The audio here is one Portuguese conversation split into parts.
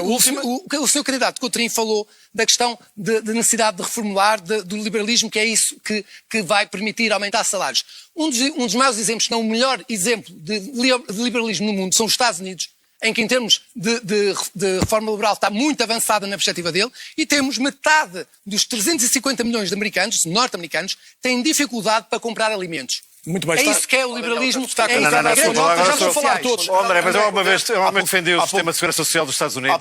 o senhor candidato Coutrinho falou da questão da necessidade de reformular do liberalismo, que é isso que vai permitir aumentar salários. Um dos maiores exemplos, se não o melhor exemplo de liberalismo no mundo, são os Estados Unidos, em que em termos de reforma liberal está muito avançada na perspectiva dele, e temos metade dos 350 milhões de americanos, norte-americanos, têm dificuldade para comprar alimentos. Muito bem, é isso que é o liberalismo. Está com já vou falar todos. André, mas eu alguma vez defendi o sistema de segurança social dos Estados Unidos.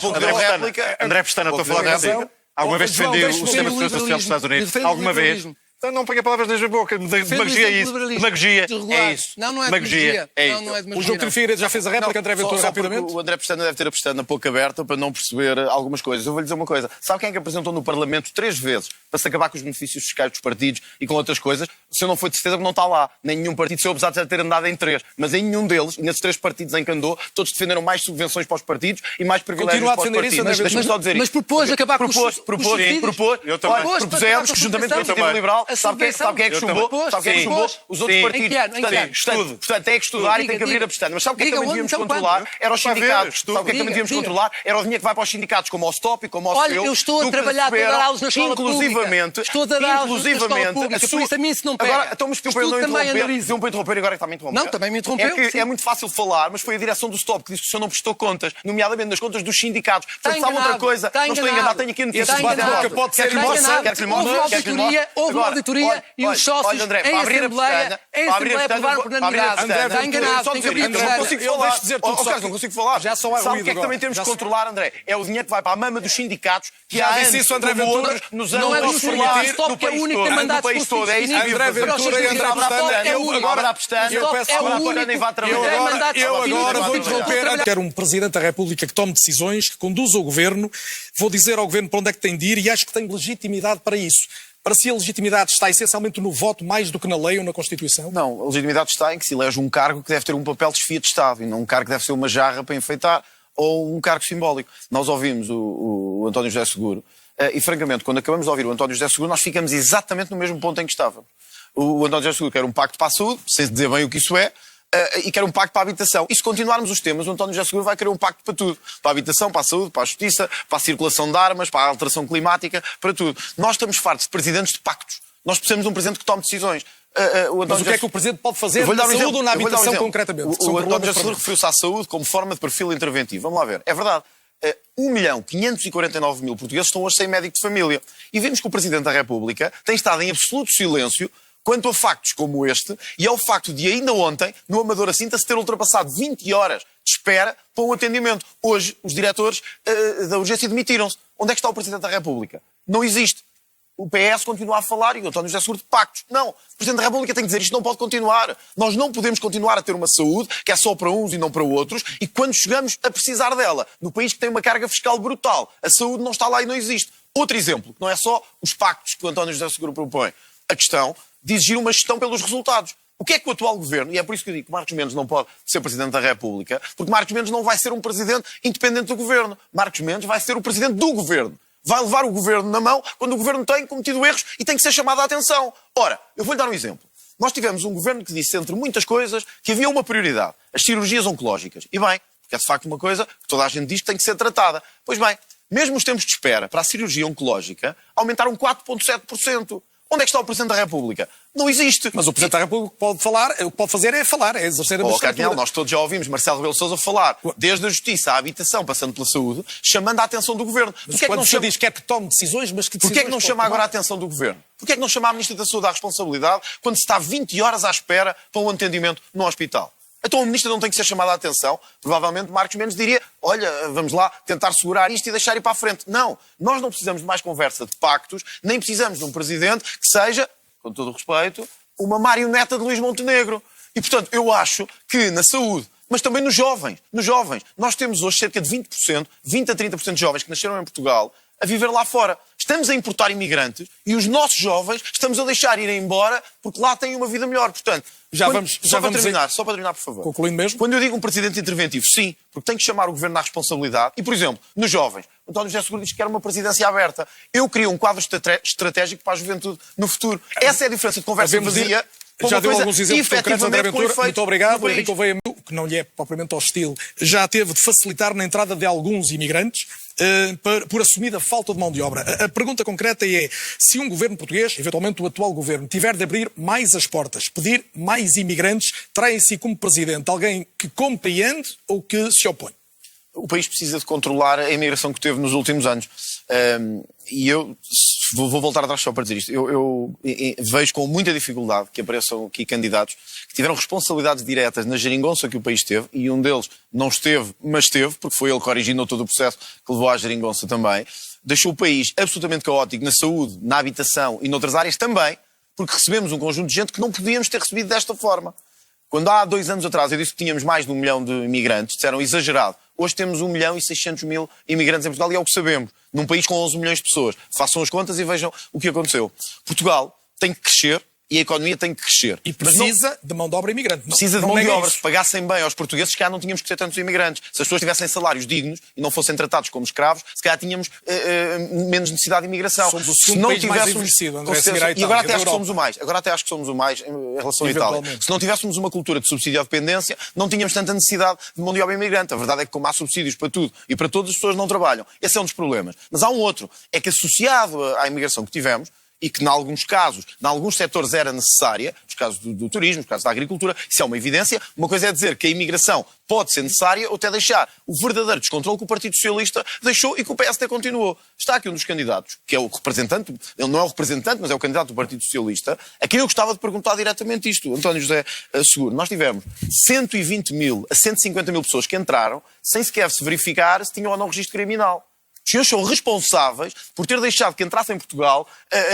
André Pestana, estou a falar da réplica. Alguma vez defendi o sistema de segurança social dos Estados Unidos? Alguma vez? Então não ponha palavras na minha boca. Demagogia é isso. Demagogia é isso. Não é demagogia. O João Coutinho Figueiredo já fez a réplica, André Ventura, rapidamente. O André Pestana deve ter a pestana pouco aberta para não perceber algumas coisas. Eu vou-lhe dizer uma coisa. Sabe quem é que apresentou no Parlamento 3 vezes para se acabar com os benefícios fiscais dos partidos e com outras coisas? Se eu não for de certeza que não está lá. Nem nenhum partido, se eu apesar de ter andado em 3. Mas em nenhum deles, nesses 3 partidos em que andou, todos defenderam mais subvenções para os partidos e mais privilégios para os partidos. Deixa-me só dizer isso. Mas propôs acabar com os propusemos que juntamente com a Iniciativa Liberal, sabe quem é que chumbou? Sabe quem é que chumbou? Os outros partidos. Portanto, tem que estudar e tem que abrir a pestana. Mas sabe o que é que também devíamos controlar? Era os sindicatos. Sabe o que é que também devíamos controlar? Era o dinheiro que vai para os sindicatos, como ao STOP e como ao SPEU. Olha, eu estou a trabalhar para dar aulas na escola pública. Estou a dar aulas na escola pública, por isso a mim isso não pega. Agora, então me pediu para interromper e agora está-me a interromper. Não, também me interrompeu. É muito fácil falar, mas foi a direção do STOP que disse que o senhor não prestou contas, nomeadamente nas contas dos sindicatos. Portanto, sabe outra coisa? Não estou enganado, tenho aqui a notícia. Pode ser houve uma auditoria e os sócios em Assembleia aprovaram por unanimidade. Está enganado, tem que abrir a não consigo falar. Já só há ruído. Sabe o que é que também temos que controlar, André? É o dinheiro que vai para a mama dos sindicatos, que já há disse isso, André Ventura, nos não é anos do Stop, que é o único que tem mandato país todo. É isso que André Ventura e André Pestana. Eu agora vou interromper. Quero um Presidente da República que tome decisões, que conduza o Governo. Vou dizer ao Governo para onde é que tem de ir e acho que tem legitimidade para isso. Para si a legitimidade está essencialmente no voto mais do que na lei ou na Constituição? Não, a legitimidade está em que se elege um cargo que deve ter um papel de chefia de Estado e não um cargo que deve ser uma jarra para enfeitar ou um cargo simbólico. Nós ouvimos o António José Seguro e, francamente, quando acabamos de ouvir o António José Seguro, nós ficamos exatamente no mesmo ponto em que estávamos. O António José Seguro quer um pacto para a saúde, sem dizer bem o que isso é, e quer um pacto para a habitação. E se continuarmos os temas, o António José Seguro vai querer um pacto para tudo. Para a habitação, para a saúde, para a justiça, para a circulação de armas, para a alteração climática, para tudo. Nós estamos fartos de presidentes de pactos. Nós precisamos de um presidente que tome decisões. Mas o que é que o Presidente pode fazer na saúde ou na habitação concretamente? O António José Seguro referiu-se à saúde como forma de perfil interventivo. Vamos lá ver. É verdade. 1.549.000 portugueses estão hoje sem médico de família. E vemos que o Presidente da República tem estado em absoluto silêncio quanto a factos como este, e ao facto de ainda ontem, no Amadora Sinta, se ter ultrapassado 20 horas de espera para um atendimento. Hoje, os diretores da urgência demitiram-se. Onde é que está o Presidente da República? Não existe. O PS continua a falar e o António José Seguro de pactos. Não. O Presidente da República tem que dizer isto não pode continuar. Nós não podemos continuar a ter uma saúde que é só para uns e não para outros e quando chegamos a precisar dela, no país que tem uma carga fiscal brutal, a saúde não está lá e não existe. Outro exemplo, que não é só os pactos que o António José Seguro propõe. A questão de exigir uma gestão pelos resultados. O que é que o atual governo, e é por isso que eu digo que Marcos Mendes não pode ser Presidente da República, porque Marcos Mendes não vai ser um Presidente independente do governo. Marcos Mendes vai ser o Presidente do governo. Vai levar o governo na mão quando o governo tem cometido erros e tem que ser chamado a atenção. Ora, eu vou-lhe dar um exemplo. Nós tivemos um governo que disse, entre muitas coisas, que havia uma prioridade. As cirurgias oncológicas. E bem, porque é de facto uma coisa que toda a gente diz que tem que ser tratada. Pois bem, mesmo os tempos de espera para a cirurgia oncológica aumentaram 4,7%. Onde é que está o Presidente da República? Não existe. Mas o Presidente da República pode falar, o que pode fazer é falar, é exercer a magistratura. Nós todos já ouvimos Marcelo Rebelo de Sousa falar, desde a justiça à habitação, passando pela saúde, chamando a atenção do Governo. Mas quando você diz que é que tome decisões, mas que decisões... Porquê é que não chama agora a atenção do Governo? Porquê é que não chama a Ministra da Saúde à responsabilidade quando se está 20 horas à espera para um atendimento no hospital? Então a Ministra não tem que ser chamada a atenção? Provavelmente Marcos Mendes diria, olha, vamos lá tentar segurar isto e deixar ir para a frente. Não, nós não precisamos de mais conversa de pactos, nem precisamos de um Presidente que seja, com todo o respeito, uma marioneta de Luís Montenegro. E, portanto, eu acho que na saúde, mas também nos jovens, nós temos hoje cerca de 20%, 20 a 30% de jovens que nasceram em Portugal a viver lá fora. Estamos a importar imigrantes e os nossos jovens estamos a deixar irem embora porque lá têm uma vida melhor. Portanto, só para terminar, por favor. Concluindo mesmo. Quando eu digo um Presidente interventivo, sim, porque tem que chamar o Governo à responsabilidade. E, por exemplo, nos jovens, António José Seguro diz que quer uma presidência aberta. Eu queria um quadro estratégico para a juventude no futuro. Essa é a diferença de conversa vazia. Já deu alguns exemplos concretos, André Ventura. Muito obrigado. Henrique Gouveia, que não lhe é propriamente hostil, já teve de facilitar na entrada de alguns imigrantes. por assumida falta de mão de obra. A pergunta concreta é se um governo português, eventualmente o atual governo, tiver de abrir mais as portas, pedir mais imigrantes, terá em si como presidente alguém que compreende ou que se opõe? O país precisa de controlar a imigração que teve nos últimos anos. E eu vou voltar atrás só para dizer isto. Eu vejo com muita dificuldade que apareçam aqui candidatos que tiveram responsabilidades diretas na geringonça que o país teve, e um deles não esteve, mas esteve, porque foi ele que originou todo o processo que levou à geringonça também. Deixou o país absolutamente caótico na saúde, na habitação e noutras áreas também, porque recebemos um conjunto de gente que não podíamos ter recebido desta forma. Quando há 2 anos atrás eu disse que tínhamos mais de 1 milhão de imigrantes, disseram exagerado. Hoje temos 1.600.000 imigrantes em Portugal, e é o que sabemos, num país com 11 milhões de pessoas. Façam as contas e vejam o que aconteceu. Portugal tem que crescer e a economia tem que crescer. E precisa de mão de obra imigrante. Precisa de mão de obra. Se pagassem bem aos portugueses, se calhar não tínhamos que ter tantos imigrantes. Se as pessoas tivessem salários dignos e não fossem tratados como escravos, se calhar tínhamos menos necessidade de imigração. Somos o segundo país mais envelhecido, André, e agora até acho que somos o mais. Agora até acho que somos o mais em relação à Itália. Se não tivéssemos uma cultura de subsídio à dependência, não tínhamos tanta necessidade de mão de obra imigrante. A verdade é que como há subsídios para tudo e para todas, as pessoas não trabalham. Esse é um dos problemas. Mas há um outro. É que associado à imigração que tivemos, e que, em alguns casos, em alguns setores era necessária, nos casos do turismo, nos casos da agricultura, isso é uma evidência. Uma coisa é dizer que a imigração pode ser necessária ou até deixar o verdadeiro descontrole que o Partido Socialista deixou e que o PSD continuou. Está aqui um dos candidatos, que é o representante, ele não é o representante, mas é o candidato do Partido Socialista, a quem eu gostava de perguntar diretamente isto, António José Seguro. Nós tivemos 120.000 a 150.000 pessoas que entraram sem sequer se verificar se tinham ou não registro criminal. Os senhores são responsáveis por ter deixado que entrasse em Portugal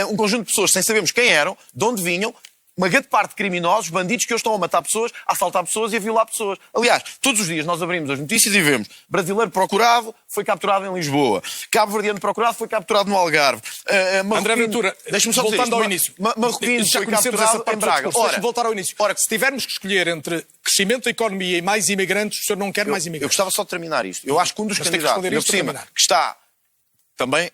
um conjunto de pessoas sem sabermos quem eram, de onde vinham, uma grande parte de criminosos, bandidos que hoje estão a matar pessoas, a assaltar pessoas e a violar pessoas. Aliás, todos os dias nós abrimos as notícias e vemos brasileiro procurado, foi capturado em Lisboa. Cabo-verdiano procurado, foi capturado no Algarve. André Ventura, deixa-me só voltando ao início. Marroquino foi capturado em Braga. Deixa-me voltar ao início. Ora, se tivermos que escolher entre crescimento da economia e mais imigrantes, o senhor não quer mais imigrantes? Eu gostava só de terminar isto. Eu acho que um dos candidatos, que está também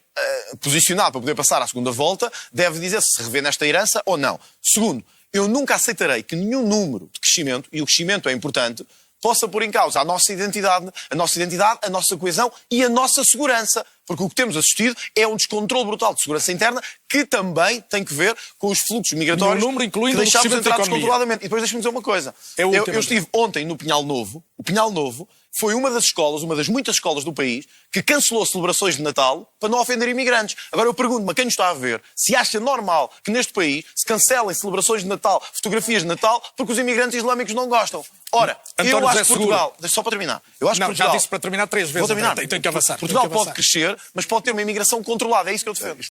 posicionado para poder passar à segunda volta, deve dizer se revê nesta herança ou não. Segundo, eu nunca aceitarei que nenhum número de crescimento, e o crescimento é importante, possa pôr em causa a nossa identidade, a nossa coesão e a nossa segurança. Porque o que temos assistido é um descontrole brutal de segurança interna que também tem que ver com os fluxos migratórios que deixámos entrar descontroladamente. E depois deixe-me dizer uma coisa. Eu estive ontem no Pinhal Novo. O Pinhal Novo foi uma das escolas, uma das muitas escolas do país, que cancelou celebrações de Natal para não ofender imigrantes. Agora eu pergunto-me a quem nos está a ver se acha normal que neste país se cancelem celebrações de Natal, fotografias de Natal, porque os imigrantes islâmicos não gostam. Ora, eu acho que Portugal... Só para terminar. Eu acho que Portugal... Já disse para terminar 3 vezes. Vou terminar. Tem que avançar. Portugal pode crescer, mas pode ter uma imigração controlada. É isso que eu defendo.